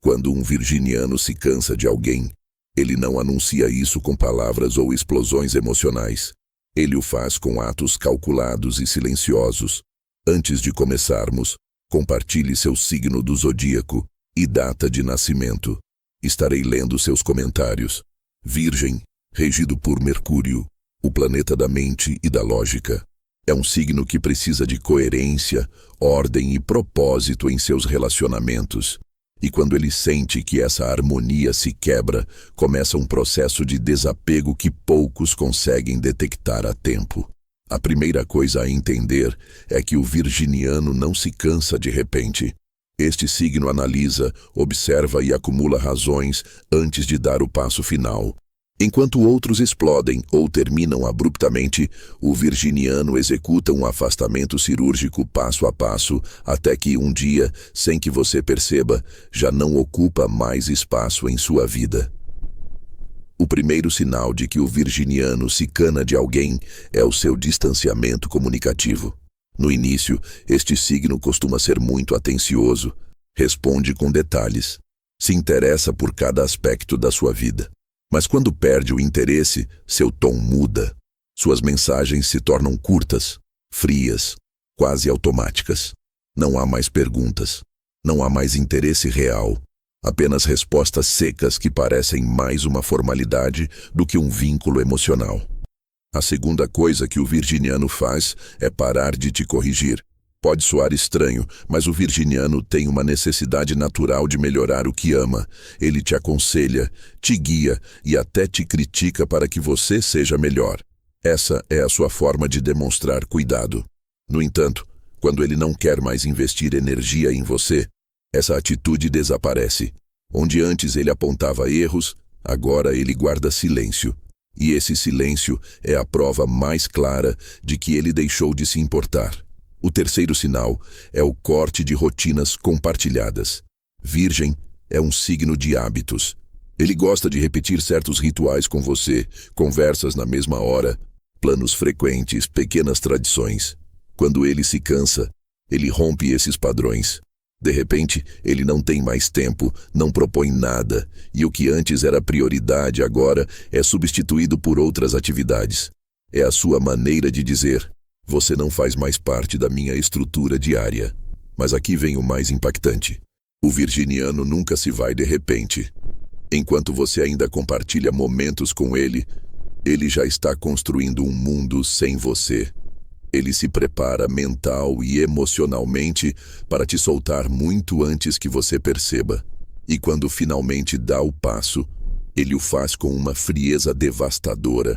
Quando um virginiano se cansa de alguém, ele não anuncia isso com palavras ou explosões emocionais. Ele o faz com atos calculados e silenciosos. Antes de começarmos, compartilhe seu signo do zodíaco e data de nascimento. Estarei lendo seus comentários. Virgem, regido por Mercúrio, o planeta da mente e da lógica. É um signo que precisa de coerência, ordem e propósito em seus relacionamentos. E quando ele sente que essa harmonia se quebra, começa um processo de desapego que poucos conseguem detectar a tempo. A primeira coisa a entender é que o virginiano não se cansa de repente. Este signo analisa, observa e acumula razões antes de dar o passo final. Enquanto outros explodem ou terminam abruptamente, o virginiano executa um afastamento cirúrgico passo a passo, até que um dia, sem que você perceba, já não ocupa mais espaço em sua vida. O primeiro sinal de que o virginiano se cana de alguém é o seu distanciamento comunicativo. No início, este signo costuma ser muito atencioso, responde com detalhes, se interessa por cada aspecto da sua vida. Mas quando perde o interesse, seu tom muda. Suas mensagens se tornam curtas, frias, quase automáticas. Não há mais perguntas. Não há mais interesse real. Apenas respostas secas que parecem mais uma formalidade do que um vínculo emocional. A segunda coisa que o virginiano faz é parar de te corrigir. Pode soar estranho, mas o virginiano tem uma necessidade natural de melhorar o que ama. Ele te aconselha, te guia e até te critica para que você seja melhor. Essa é a sua forma de demonstrar cuidado. No entanto, quando ele não quer mais investir energia em você, essa atitude desaparece. Onde antes ele apontava erros, agora ele guarda silêncio. E esse silêncio é a prova mais clara de que ele deixou de se importar. O terceiro sinal é o corte de rotinas compartilhadas. Virgem é um signo de hábitos. Ele gosta de repetir certos rituais com você, conversas na mesma hora, planos frequentes, pequenas tradições. Quando ele se cansa, ele rompe esses padrões. De repente, ele não tem mais tempo, não propõe nada, e o que antes era prioridade agora é substituído por outras atividades. É a sua maneira de dizer: você não faz mais parte da minha estrutura diária. Mas aqui vem o mais impactante. O virginiano nunca se vai de repente. Enquanto você ainda compartilha momentos com ele, ele já está construindo um mundo sem você. Ele se prepara mental e emocionalmente para te soltar muito antes que você perceba. E quando finalmente dá o passo, ele o faz com uma frieza devastadora,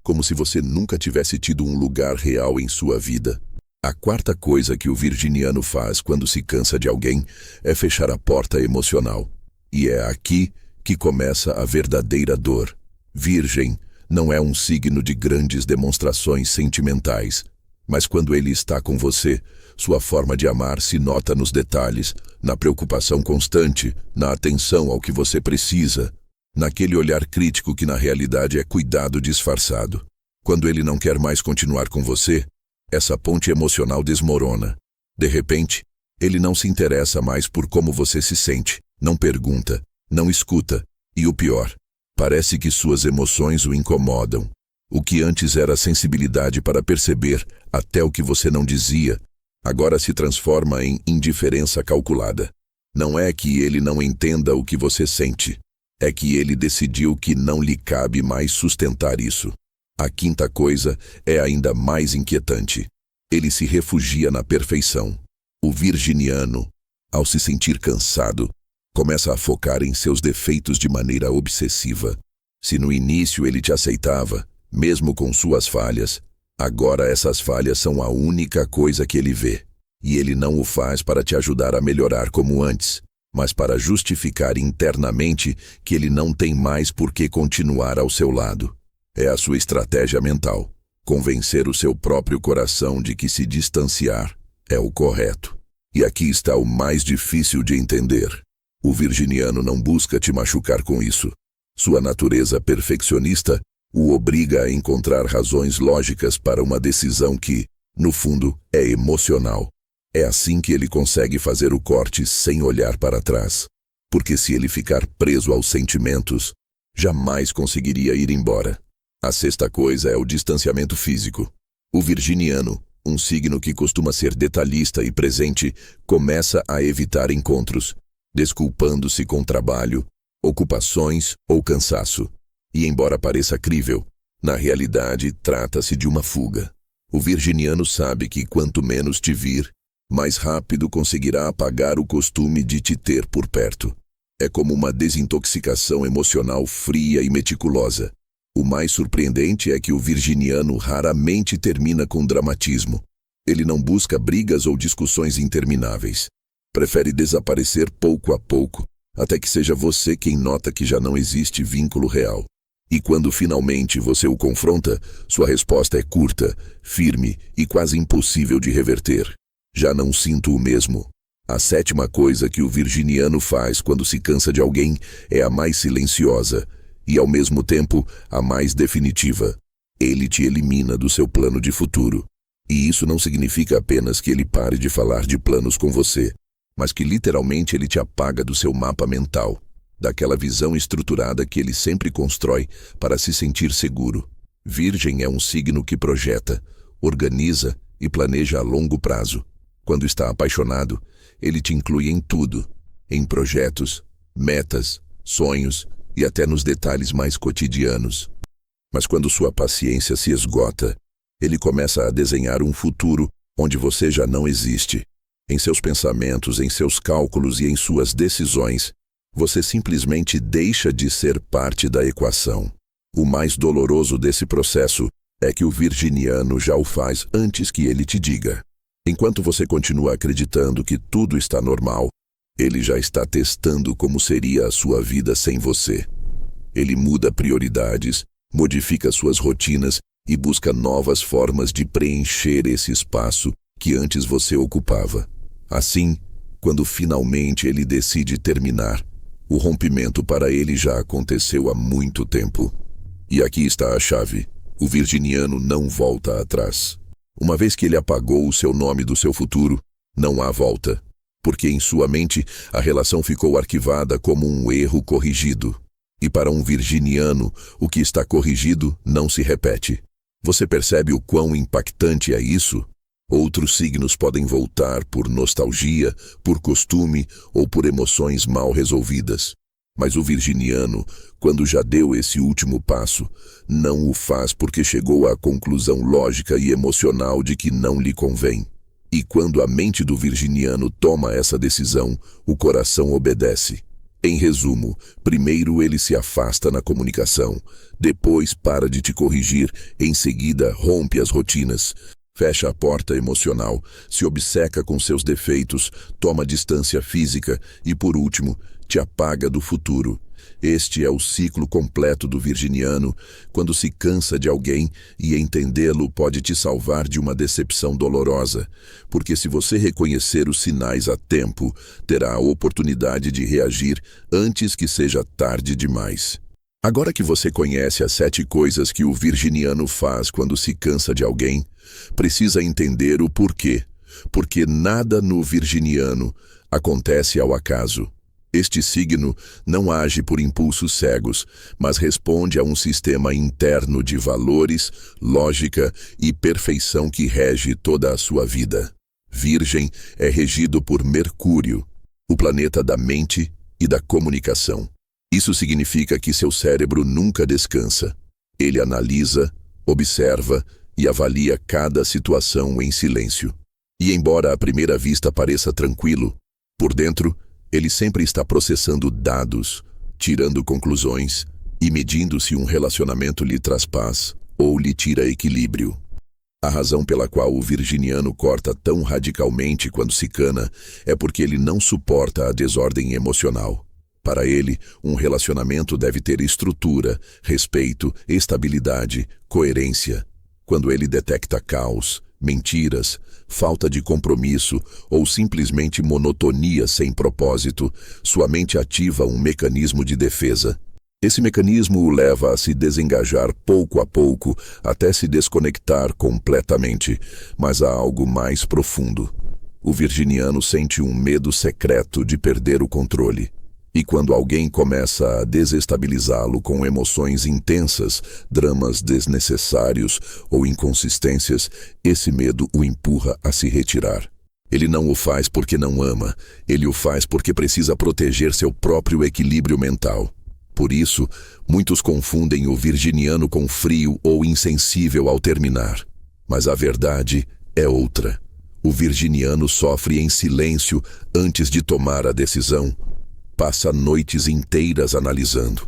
como se você nunca tivesse tido um lugar real em sua vida. A quarta coisa que o virginiano faz quando se cansa de alguém é fechar a porta emocional. E é aqui que começa a verdadeira dor. Virgem não é um signo de grandes demonstrações sentimentais, mas quando ele está com você, sua forma de amar se nota nos detalhes, na preocupação constante, na atenção ao que você precisa, naquele olhar crítico que na realidade é cuidado disfarçado. Quando ele não quer mais continuar com você, essa ponte emocional desmorona. De repente, ele não se interessa mais por como você se sente, não pergunta, não escuta, e o pior, parece que suas emoções o incomodam. O que antes era sensibilidade para perceber até o que você não dizia, agora se transforma em indiferença calculada. Não é que ele não entenda o que você sente, é que ele decidiu que não lhe cabe mais sustentar isso. A quinta coisa é ainda mais inquietante. Ele se refugia na perfeição. O virginiano, ao se sentir cansado, começa a focar em seus defeitos de maneira obsessiva. Se no início ele te aceitava, mesmo com suas falhas, agora essas falhas são a única coisa que ele vê. E ele não o faz para te ajudar a melhorar como antes, mas para justificar internamente que ele não tem mais por que continuar ao seu lado. É a sua estratégia mental, convencer o seu próprio coração de que se distanciar é o correto. E aqui está o mais difícil de entender. O virginiano não busca te machucar com isso. Sua natureza perfeccionista o obriga a encontrar razões lógicas para uma decisão que, no fundo, é emocional. É assim que ele consegue fazer o corte sem olhar para trás. porque se ele ficar preso aos sentimentos, jamais conseguiria ir embora. A sexta coisa é o distanciamento físico. O virginiano, um signo que costuma ser detalhista e presente, começa a evitar encontros, desculpando-se com trabalho, ocupações ou cansaço. E embora pareça crível, na realidade trata-se de uma fuga. O virginiano sabe que quanto menos te vir, mais rápido conseguirá apagar o costume de te ter por perto. É como uma desintoxicação emocional fria e meticulosa. O mais surpreendente é que o virginiano raramente termina com dramatismo. Ele não busca brigas ou discussões intermináveis. Prefere desaparecer pouco a pouco, até que seja você quem nota que já não existe vínculo real. E quando finalmente você o confronta, sua resposta é curta, firme e quase impossível de reverter. Já não sinto o mesmo. A sétima coisa que o virginiano faz quando se cansa de alguém é a mais silenciosa e, ao mesmo tempo, a mais definitiva. Ele te elimina do seu plano de futuro. E isso não significa apenas que ele pare de falar de planos com você, mas que literalmente ele te apaga do seu mapa mental, daquela visão estruturada que ele sempre constrói para se sentir seguro. Virgem é um signo que projeta, organiza e planeja a longo prazo. Quando está apaixonado, ele te inclui em tudo, em projetos, metas, sonhos e até nos detalhes mais cotidianos. Mas quando sua paciência se esgota, ele começa a desenhar um futuro onde você já não existe. Em seus pensamentos, em seus cálculos e em suas decisões, você simplesmente deixa de ser parte da equação. O mais doloroso desse processo é que o virginiano já o faz antes que ele te diga. Enquanto você continua acreditando que tudo está normal, ele já está testando como seria a sua vida sem você. Ele muda prioridades, modifica suas rotinas e busca novas formas de preencher esse espaço que antes você ocupava. Assim, quando finalmente ele decide terminar, o rompimento para ele já aconteceu há muito tempo. E aqui está a chave. O virginiano não volta atrás. Uma vez que ele apagou o seu nome do seu futuro, não há volta, porque em sua mente a relação ficou arquivada como um erro corrigido. E para um virginiano, o que está corrigido não se repete. Você percebe o quão impactante é isso? Outros signos podem voltar por nostalgia, por costume ou por emoções mal resolvidas. Mas o virginiano, quando já deu esse último passo, não o faz porque chegou à conclusão lógica e emocional de que não lhe convém. E quando a mente do virginiano toma essa decisão, o coração obedece. Em resumo, primeiro ele se afasta na comunicação, depois para de te corrigir, em seguida rompe as rotinas, fecha a porta emocional, se obceca com seus defeitos, toma distância física e, por último, te apaga do futuro. Este é o ciclo completo do virginiano, quando se cansa de alguém, e entendê-lo pode te salvar de uma decepção dolorosa, porque se você reconhecer os sinais a tempo, terá a oportunidade de reagir antes que seja tarde demais. Agora que você conhece as 7 coisas que o virginiano faz quando se cansa de alguém, precisa entender o porquê. Porque nada no virginiano acontece ao acaso. Este signo não age por impulsos cegos, mas responde a um sistema interno de valores, lógica e perfeição que rege toda a sua vida. Virgem é regido por Mercúrio, o planeta da mente e da comunicação. Isso significa que seu cérebro nunca descansa. Ele analisa, observa e avalia cada situação em silêncio. E embora à primeira vista pareça tranquilo, por dentro, ele sempre está processando dados, tirando conclusões e medindo se um relacionamento lhe traz paz ou lhe tira equilíbrio. A razão pela qual o virginiano corta tão radicalmente quando se cana é porque ele não suporta a desordem emocional. Para ele, um relacionamento deve ter estrutura, respeito, estabilidade, coerência. Quando ele detecta caos, mentiras, falta de compromisso ou simplesmente monotonia sem propósito, sua mente ativa um mecanismo de defesa. Esse mecanismo o leva a se desengajar pouco a pouco até se desconectar completamente, mas há algo mais profundo. O virginiano sente um medo secreto de perder o controle. E quando alguém começa a desestabilizá-lo com emoções intensas, dramas desnecessários ou inconsistências, esse medo o empurra a se retirar. Ele não o faz porque não ama, ele o faz porque precisa proteger seu próprio equilíbrio mental. Por isso, muitos confundem o virginiano com frio ou insensível ao terminar. Mas a verdade é outra. O virginiano sofre em silêncio antes de tomar a decisão. Passa noites inteiras analisando,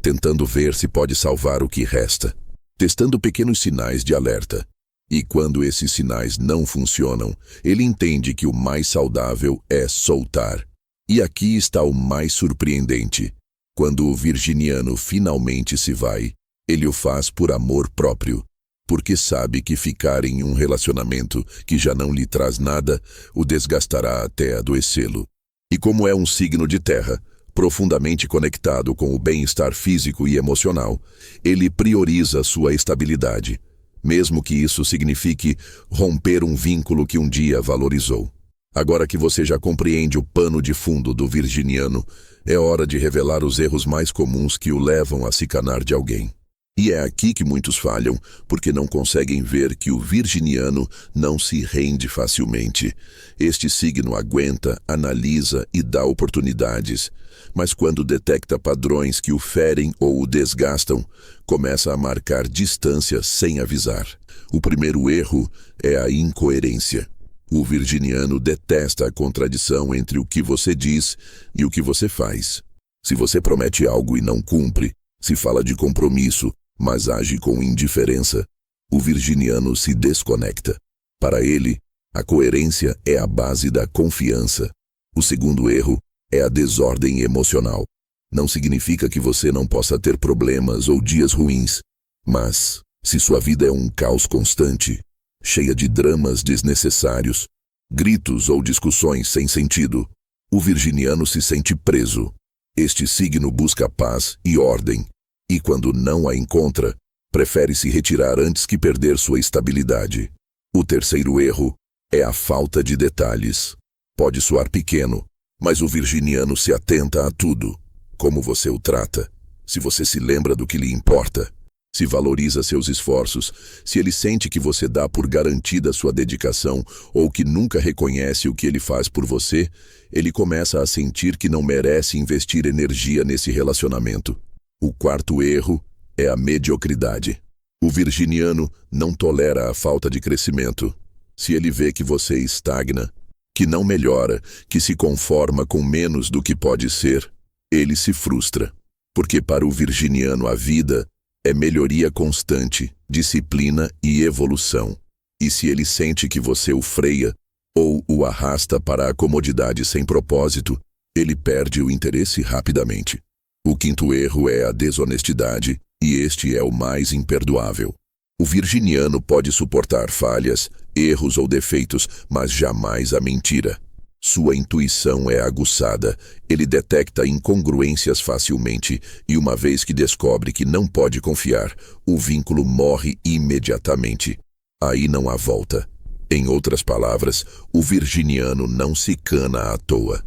tentando ver se pode salvar o que resta, testando pequenos sinais de alerta. E quando esses sinais não funcionam, ele entende que o mais saudável é soltar. E aqui está o mais surpreendente. Quando o virginiano finalmente se vai, ele o faz por amor próprio, porque sabe que ficar em um relacionamento que já não lhe traz nada o desgastará até adoecê-lo. E como é um signo de terra, profundamente conectado com o bem-estar físico e emocional, ele prioriza sua estabilidade, mesmo que isso signifique romper um vínculo que um dia valorizou. Agora que você já compreende o pano de fundo do virginiano, é hora de revelar os erros mais comuns que o levam a se canar de alguém. E é aqui que muitos falham, porque não conseguem ver que o virginiano não se rende facilmente. Este signo aguenta, analisa e dá oportunidades, mas quando detecta padrões que o ferem ou o desgastam, começa a marcar distância sem avisar. O primeiro erro é a incoerência. O virginiano detesta a contradição entre o que você diz e o que você faz. Se você promete algo e não cumpre, se fala de compromisso, mas age com indiferença, o virginiano se desconecta. Para ele, a coerência é a base da confiança. O segundo erro é a desordem emocional. Não significa que você não possa ter problemas ou dias ruins, mas se sua vida é um caos constante, cheia de dramas desnecessários, gritos ou discussões sem sentido, o virginiano se sente preso. Este signo busca paz e ordem, e quando não a encontra, prefere se retirar antes que perder sua estabilidade. O terceiro erro é a falta de detalhes. Pode soar pequeno, mas o virginiano se atenta a tudo. Como você o trata, se você se lembra do que lhe importa, se valoriza seus esforços, se ele sente que você dá por garantida sua dedicação ou que nunca reconhece o que ele faz por você, ele começa a sentir que não merece investir energia nesse relacionamento. O quarto erro é a mediocridade. O virginiano não tolera a falta de crescimento. Se ele vê que você estagna, que não melhora, que se conforma com menos do que pode ser, ele se frustra. Porque para o virginiano a vida é melhoria constante, disciplina e evolução. E se ele sente que você o freia ou o arrasta para a comodidade sem propósito, ele perde o interesse rapidamente. O quinto erro é a desonestidade, e este é o mais imperdoável. O virginiano pode suportar falhas, erros ou defeitos, mas jamais a mentira. Sua intuição é aguçada, ele detecta incongruências facilmente e uma vez que descobre que não pode confiar, o vínculo morre imediatamente. Aí não há volta. Em outras palavras, o virginiano não se cana à toa.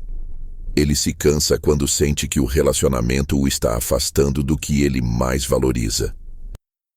Ele se cansa quando sente que o relacionamento o está afastando do que ele mais valoriza: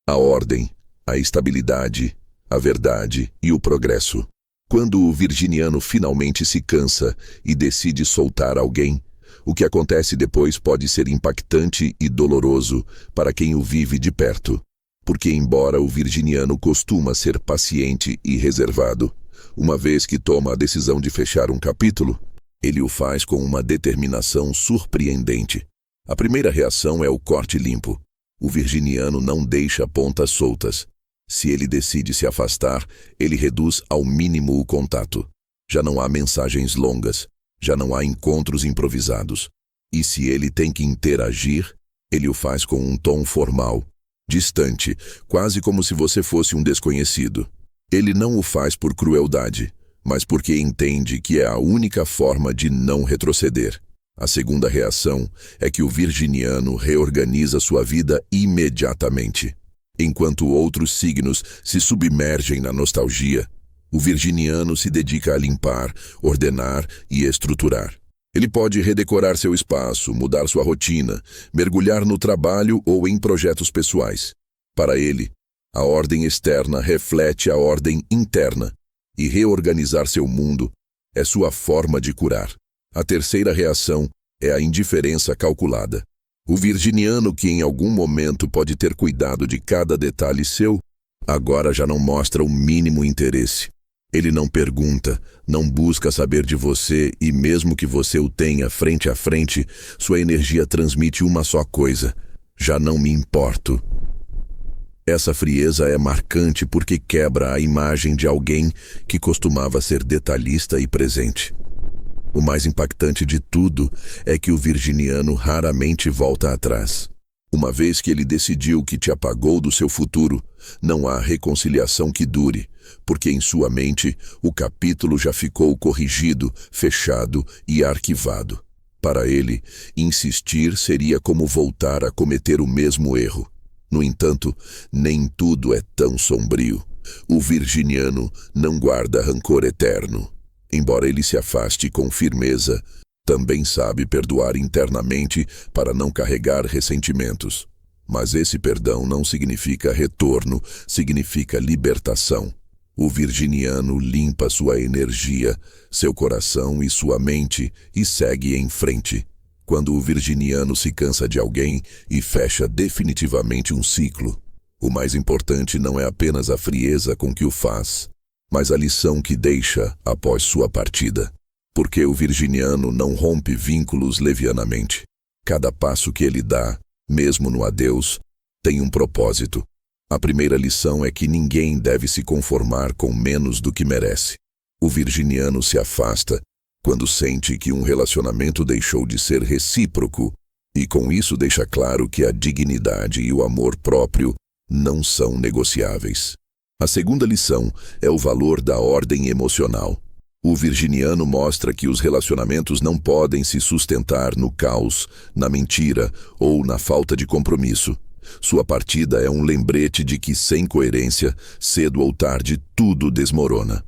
a ordem, a estabilidade, a verdade e o progresso. Quando o virginiano finalmente se cansa e decide soltar alguém, o que acontece depois pode ser impactante e doloroso para quem o vive de perto. Porque embora o virginiano costuma ser paciente e reservado, uma vez que toma a decisão de fechar um capítulo, ele o faz com uma determinação surpreendente. A primeira reação é o corte limpo. O virginiano não deixa pontas soltas. Se ele decide se afastar, ele reduz ao mínimo o contato. Já não há mensagens longas, já não há encontros improvisados. E se ele tem que interagir, ele o faz com um tom formal, distante, quase como se você fosse um desconhecido. Ele não o faz por crueldade, mas porque entende que é a única forma de não retroceder. A segunda reação é que o virginiano reorganiza sua vida imediatamente. Enquanto outros signos se submergem na nostalgia, o virginiano se dedica a limpar, ordenar e estruturar. Ele pode redecorar seu espaço, mudar sua rotina, mergulhar no trabalho ou em projetos pessoais. Para ele, a ordem externa reflete a ordem interna, e reorganizar seu mundo é sua forma de curar. A terceira reação é a indiferença calculada. O virginiano, que em algum momento pode ter cuidado de cada detalhe seu, agora já não mostra o mínimo interesse. Ele não pergunta, não busca saber de você e mesmo que você o tenha frente a frente, sua energia transmite uma só coisa: já não me importo. Essa frieza é marcante porque quebra a imagem de alguém que costumava ser detalhista e presente. O mais impactante de tudo é que o virginiano raramente volta atrás. Uma vez que ele decidiu que te apagou do seu futuro, não há reconciliação que dure, porque em sua mente o capítulo já ficou corrigido, fechado e arquivado. Para ele, insistir seria como voltar a cometer o mesmo erro. No entanto, nem tudo é tão sombrio. O virginiano não guarda rancor eterno. Embora ele se afaste com firmeza, também sabe perdoar internamente para não carregar ressentimentos. Mas esse perdão não significa retorno, significa libertação. O virginiano limpa sua energia, seu coração e sua mente e segue em frente. Quando o virginiano se cansa de alguém e fecha definitivamente um ciclo, o mais importante não é apenas a frieza com que o faz, mas a lição que deixa após sua partida. Porque o virginiano não rompe vínculos levianamente. Cada passo que ele dá, mesmo no adeus, tem um propósito. A primeira lição é que ninguém deve se conformar com menos do que merece. O virginiano se afasta quando sente que um relacionamento deixou de ser recíproco, e com isso deixa claro que a dignidade e o amor próprio não são negociáveis. A segunda lição é o valor da ordem emocional. O virginiano mostra que os relacionamentos não podem se sustentar no caos, na mentira ou na falta de compromisso. Sua partida é um lembrete de que, sem coerência, cedo ou tarde, tudo desmorona.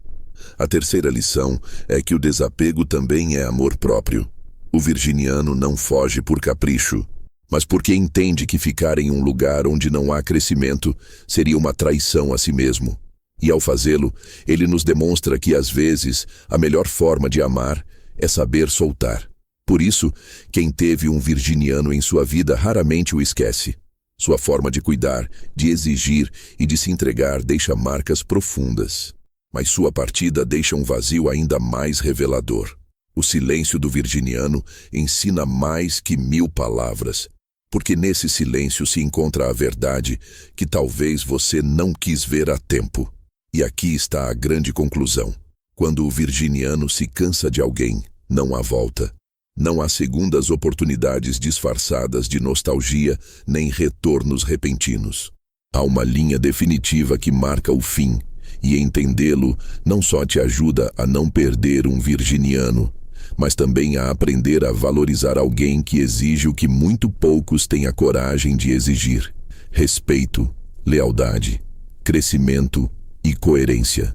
A terceira lição é que o desapego também é amor próprio. O virginiano não foge por capricho, mas porque entende que ficar em um lugar onde não há crescimento seria uma traição a si mesmo. E ao fazê-lo, ele nos demonstra que, às vezes, a melhor forma de amar é saber soltar. Por isso, quem teve um virginiano em sua vida raramente o esquece. Sua forma de cuidar, de exigir e de se entregar deixa marcas profundas. Mas sua partida deixa um vazio ainda mais revelador. O silêncio do virginiano ensina mais que 1000 palavras, porque nesse silêncio se encontra a verdade que talvez você não quis ver a tempo. E aqui está a grande conclusão. Quando o virginiano se cansa de alguém, não há volta. Não há segundas oportunidades disfarçadas de nostalgia, nem retornos repentinos. Há uma linha definitiva que marca o fim, e entendê-lo não só te ajuda a não perder um virginiano, mas também a aprender a valorizar alguém que exige o que muito poucos têm a coragem de exigir: respeito, lealdade, crescimento e coerência.